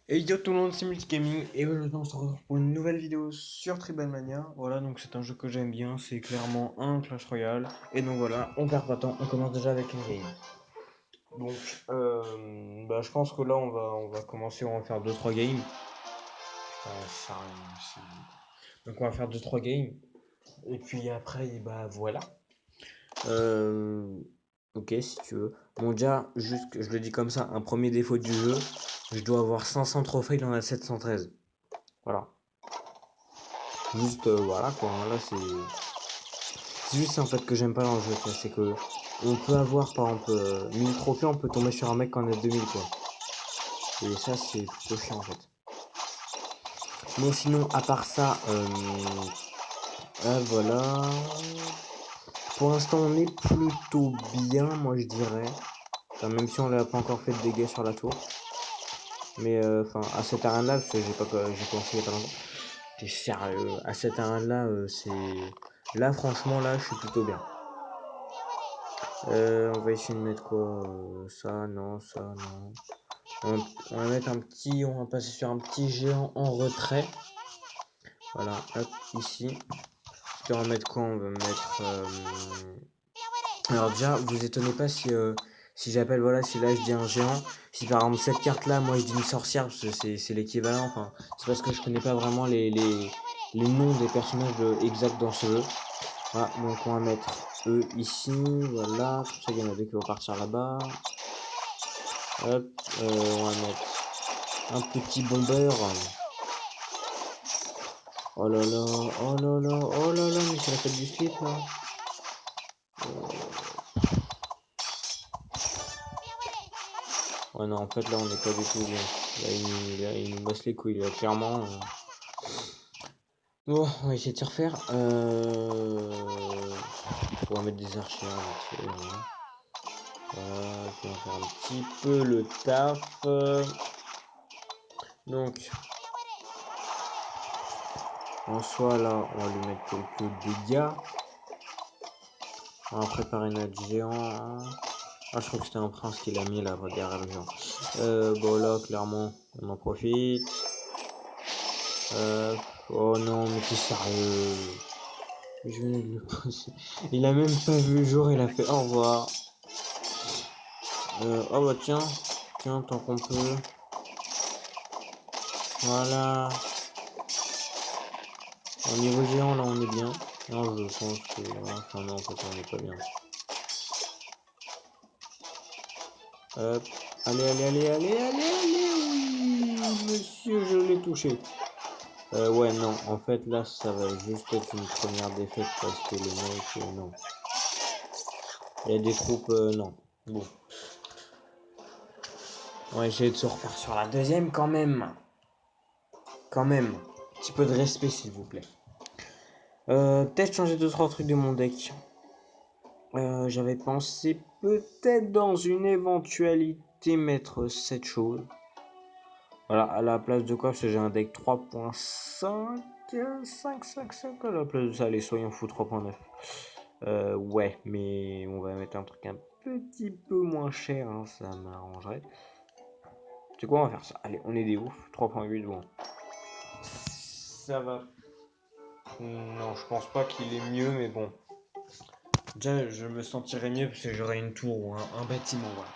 Et yo tout le monde, c'est Multigaming et aujourd'hui on se retrouve pour une nouvelle vidéo sur Tribal Mania. Voilà, donc c'est un jeu que j'aime bien, c'est clairement un Clash Royale. Et donc voilà, on perd pas de temps, on commence déjà avec une game. Donc je pense que là on va commencer, on va faire deux trois games. Donc on va faire deux trois games. Et puis après, bah voilà. Euh, ok si tu veux. Bon déjà, juste que je le dis comme ça, un premier défaut du jeu, je dois avoir 500 trophées, il en a 713. Voilà. Juste, voilà quoi, hein, là c'est juste ça en fait que j'aime pas dans le jeu, quoi. C'est que on peut avoir par exemple 1000 trophées, on peut tomber sur un mec qui en a 2000 quoi. Et ça c'est plutôt chiant en fait. Bon sinon, à part ça, voilà. Pour l'instant on est plutôt bien, moi je dirais. Enfin, même si on n'a pas encore fait de dégâts sur la tour. Mais enfin, à cette arène là, parce que j'ai commencé il y a pas longtemps. T'es sérieux, à cette arène là, c'est... Là franchement là, je suis plutôt bien. On va essayer de mettre quoi? Ça, non, ça, non. On va mettre un petit, on va passer sur un petit géant en retrait. Voilà, hop, ici. Puis on va mettre quoi? On va mettre. Alors déjà, vous étonnez pas si j'appelle, voilà, si là je dis un géant, si par exemple cette carte là, moi je dis une sorcière, parce que c'est l'équivalent, enfin, c'est parce que je connais pas vraiment les noms des personnages exacts dans ce jeu. Voilà, donc on va mettre eux ici, voilà, comme ça il y en a deux qui vont partir là-bas. Hop, on va mettre un petit bomber. Oh là là, oh là là, oh là là, mais c'est la fête du slip là. Ouais non, en fait là on est pas du tout bien. Il nous baisse les couilles là, clairement. Bon, on va essayer de se refaire. On va mettre des archers vite fait, voilà. Voilà, puis on va faire un petit peu le taf. Donc, en soi là, on va lui mettre quelques dégâts. On va préparer notre géant. Ah, je crois que c'était un prince qui l'a mis là derrière le géant. Bon là, clairement, on en profite. Oh non, mais t'es sérieux? Je venais de le poser. Il a même pas vu le jour, il a fait au revoir. Oh bah tiens, tiens, tant qu'on peut. Voilà. Au niveau géant, là, on est bien. Non, je pense que... Enfin non, en fait, on est pas bien. Hop. Allez, allez, allez, allez, allez, allez, oui, monsieur, je l'ai touché. Ouais, non, en fait, là, ça va juste être une première défaite parce que le mec, non. Il y a des troupes, non. Bon. On va essayer de se refaire sur la deuxième quand même. Quand même. Un petit peu de respect, s'il vous plaît. Peut-être changer 2-3 trucs de mon deck. J'avais pensé peut-être dans une éventualité mettre cette chose. Voilà, à la place de quoi? Parce que j'ai un deck 3.5, 5 à la place de ça. Allez, soyons fous, 3.9. Ouais, mais on va mettre un truc un petit peu moins cher, hein, ça m'arrangerait. C'est quoi, on va faire ça? Allez, on est des oufs. 3.8, bon. Ça va. Non, je pense pas qu'il est mieux, mais bon. Déjà, je me sentirais mieux parce que j'aurais une tour ou un bâtiment, voilà.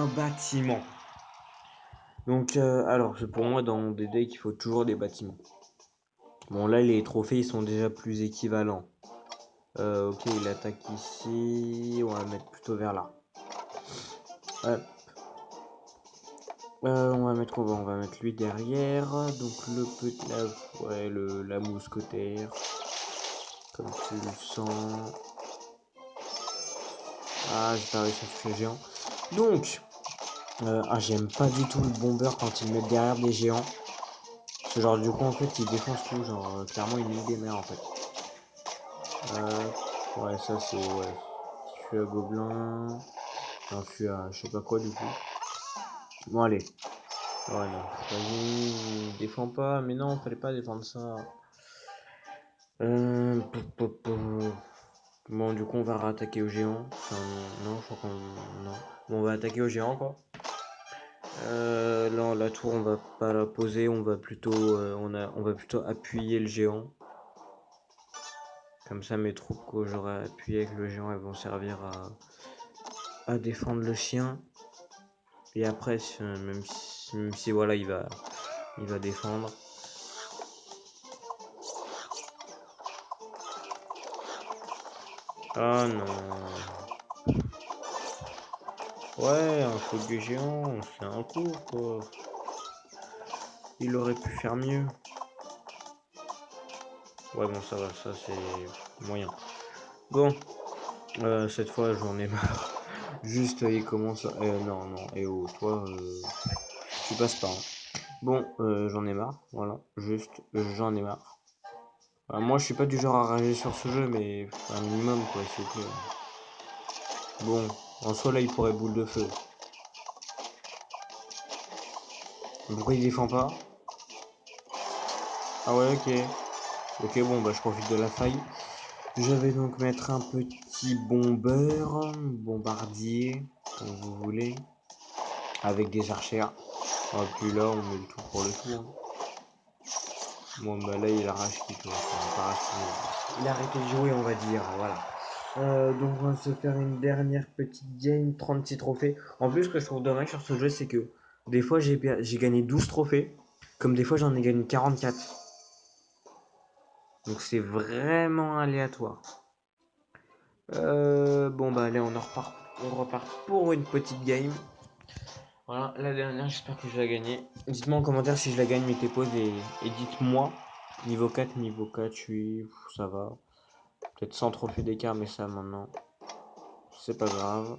Un bâtiment. Donc, alors, pour moi, dans des decks, il faut toujours des bâtiments. Bon, là, les trophées, ils sont déjà plus équivalents. Ok, il attaque ici. On va mettre plutôt vers là. Hop. On va mettre quoi? On va mettre lui derrière. Donc, le petit... ouais, la mousquetaire. Comme tu le sens. Ah, j'ai pas réussi à toucher le géant. Donc, j'aime pas du tout le bomber quand ils mettent derrière des géants. Ce genre, du coup, en fait, il défonce tout. Genre, clairement, il nique des mers, en fait. Ouais, ça, c'est... Ouais. Je suis à gobelin. Non, je suis à... Je sais pas quoi, du coup. Bon, allez. Oh, non. Vas-y, défends pas. Mais non, fallait pas défendre ça. Bon, du coup, on va rattaquer au géant. Enfin, non, je crois qu'on... Non. Bon, on va attaquer au géant, quoi. Là, la tour, on va pas la poser, on va plutôt, on va plutôt appuyer le géant. Comme ça, mes troupes que j'aurai appuyé avec le géant, elles vont servir à défendre le chien. Et après, même si voilà, il va défendre. Ah non. Ouais, un feu du géant, c'est un coup quoi. Il aurait pu faire mieux. Ouais bon ça va, ça c'est moyen. Bon, cette fois j'en ai marre. Juste il commence à... non, non, et oh, toi, tu passes pas. Hein. Bon, j'en ai marre, voilà. Juste, j'en ai marre. Moi je suis pas du genre à rager sur ce jeu, mais un minimum quoi, s'il vous plaît. Bon, en soi là il pourrait boule de feu. Pourquoi il défend pas? Ah ouais, ok. Ok, bon, bah je profite de la faille. Je vais donc mettre un petit bombardier, comme vous voulez, avec des archères. Ah, puis là, on met le tout pour le tout. Hein. Bon, bah là, il arrache qui peut. Il a arrêté de jouer, on va dire. Voilà. Donc, on va se faire une dernière petite game, 36 trophées. En plus, ce que je trouve dommage sur ce jeu, c'est que des fois, j'ai gagné 12 trophées, comme des fois, j'en ai gagné 44. Donc, c'est vraiment aléatoire. Bon bah allez, on repart pour une petite game. Voilà, la dernière, j'espère que je vais la gagner. Dites-moi en commentaire si je la gagne, mettez pause et dites-moi. Niveau 4, niveau 4, je suis... ça va. Peut-être 100 trophées d'écart, mais ça maintenant, c'est pas grave.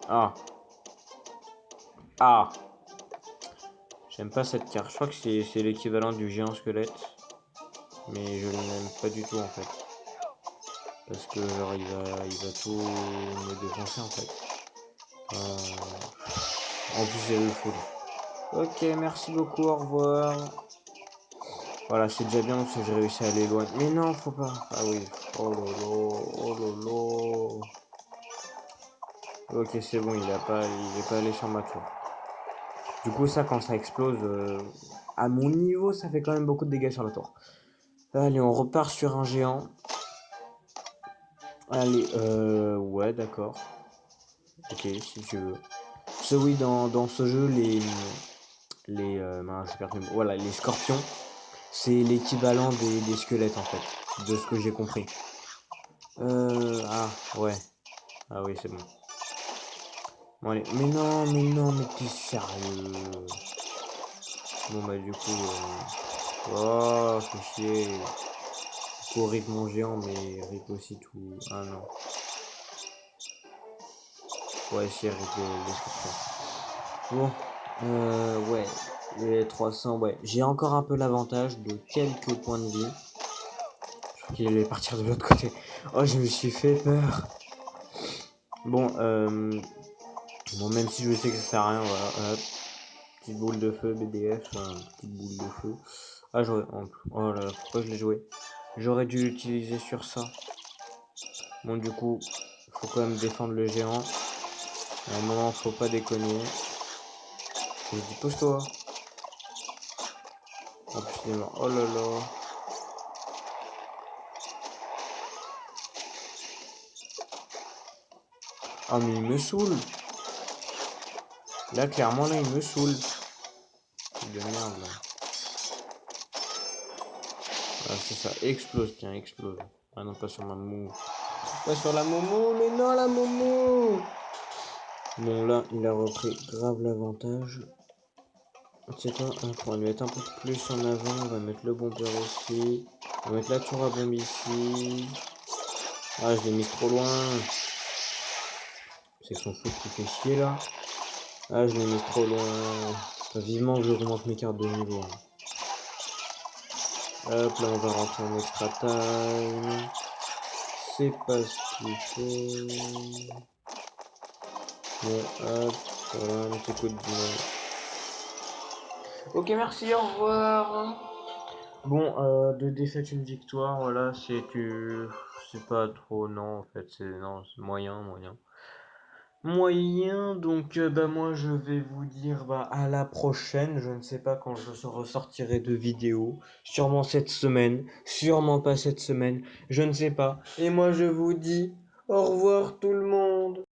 Ah. Ah. J'aime pas cette carte. Je crois que c'est l'équivalent du géant squelette. Mais je l'aime pas du tout en fait. Parce que genre il va tout me défoncer en fait. En plus j'ai le foudre. Ok, merci beaucoup, au revoir. Voilà, c'est déjà bien parce que j'ai réussi à aller loin. Mais non, faut pas. Ah oui. Oh lolo, oh lolo. Ok, c'est bon, il est pas allé sur ma tour. Du coup, ça, quand ça explose, à mon niveau, ça fait quand même beaucoup de dégâts sur la tour. Allez, on repart sur un géant. Allez, ouais, d'accord. Ok, si tu veux. Parce que oui, dans ce jeu, voilà, les scorpions, c'est l'équivalent des squelettes, en fait, de ce que j'ai compris. Ah, ouais. Ah oui, c'est bon. Bon, allez. Mais non, mais t'es sérieux. Bon, bah, du coup, oh, fais chier. Du coup, rip mon géant, mais rip aussi tout. Ah non. Ouais, si, rip les scorpions. Bon, ouais. Les 300, ouais. J'ai encore un peu l'avantage de quelques points de vie. Je crois qu'il allait partir de l'autre côté. Oh, je me suis fait peur. Bon, bon, même si je sais que ça sert à rien, voilà. Hop. Petite boule de feu, BDF, petite boule de feu. Ah, j'aurais... Oh là là, pourquoi je l'ai joué? J'aurais dû l'utiliser sur ça. Bon, du coup, faut quand même défendre le géant. À un moment, faut pas déconner. Je dis, pousse-toi. En plus, il est mort. Oh là là. Ah, mais il me saoule. Là, clairement, là, il me saoule. De merde, là. Ah, c'est ça. Explose, tiens, explose. Ah non, pas sur ma moumou. Pas sur la moumou, mais non, la moumou. Bon, là, il a repris grave l'avantage. Tu sais quoi, on va le mettre un peu plus en avant, on va mettre le bomber ici, on va mettre la tour à bombe ici. Ah, je l'ai mis trop loin. C'est son foot qui fait chier là. Ah, je l'ai mis trop loin. Enfin, vivement que j'augmente mes cartes de niveau. Hop, là on va rentrer en extra time. C'est pas ce qu'il faut. Bon, hop, voilà, un petit coup de dynamite. Ok, merci, au revoir. Bon, deux défaites, une victoire, voilà, c'est pas trop, non, en fait, c'est non, c'est moyen, moyen. moyen. Donc, bah, moi, je vais vous dire bah, à la prochaine. Je ne sais pas quand je ressortirai de vidéo. Sûrement cette semaine. Sûrement pas cette semaine. Je ne sais pas. Et moi, je vous dis au revoir tout le monde.